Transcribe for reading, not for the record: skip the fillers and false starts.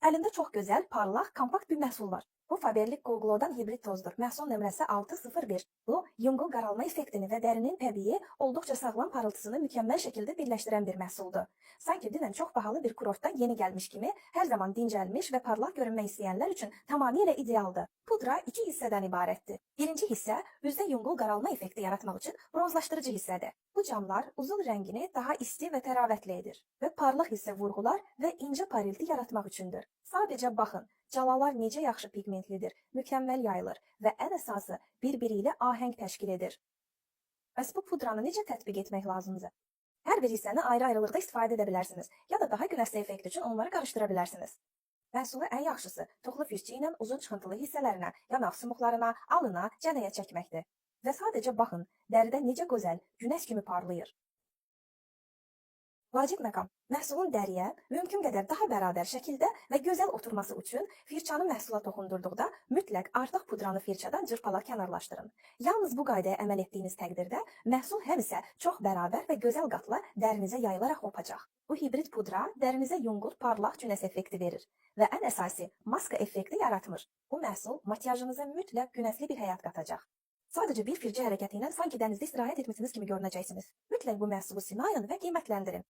Əlində çox gözəl, parlaq, kompakt bir məhsul var. Bu Faberlic Googlo'dan hibrit tozdur. Məhsul nömrəsi 601. Bu, yumğul qaralma effektini və dərinin təbii, olduqca sağlam parıltısını mükəmməl şəkildə birləşdirən bir məhsuldur. Sanki dinən çox bahalı bir kurortdan yeni gəlmiş kimi, hər zaman dincəlmiş və parlaq görünmək istəyənlər üçün tamamilə idealdır. Pudra iki hissədən ibarətdir. Birinci hissə üzdə yumğul qaralma effekti yaratmaq üçün bronzlaşdırıcı hissədir. Bu camlar uzun rəngini daha isti və təravətli edir və parlaq hissə vurğular və incə parilti yaratmaq üçündür. Sadəcə baxın, calalar necə yaxşı pigmentlidir, mükəmməl yayılır və ən əsası bir-biri ilə ahəng təşkil edir. Bəs bu pudranı necə tətbiq etmək lazımdır? Hər bir hissəni ayrı-ayrılıqda istifadə edə bilərsiniz ya da daha günəşli effekt üçün onları qarışdıra bilərsiniz. Məhsulu ən yaxşısı toxlu füzçi ilə uzun çıxıntılı hissələrinə, yanaq sümüklərinə, alına, cənəyə çəkməkdir. Və sadəcə baxın, dəridə necə gözəl, günəş kimi parlayır. Vacib məqam, məhsulun dəriyə mümkün qədər daha bərabər şəkildə və gözəl oturması üçün firçanı məhsula toxundurduqda mütləq artıq pudranı firçadan cırpala kənarlaşdırın. Yalnız bu qaydaya əməl etdiyiniz təqdirdə məhsul həmişə çox bərabər və gözəl qatla dərinizə yayılaraq hopacaq. Bu hibrit pudra dərinizə yumğul, parlaq günəş effekti verir və ən əsası maska effekti yaratmır. Bu məhsul makiyajınıza mütləq günəşli bir həyat qatacaq. Sadəcə bir fircə hərəkəti ilə sanki dənizdə istirahət etmisiniz kimi görünəcəksiniz. Mütləq bu məhsulu simayın və qiymətləndirin.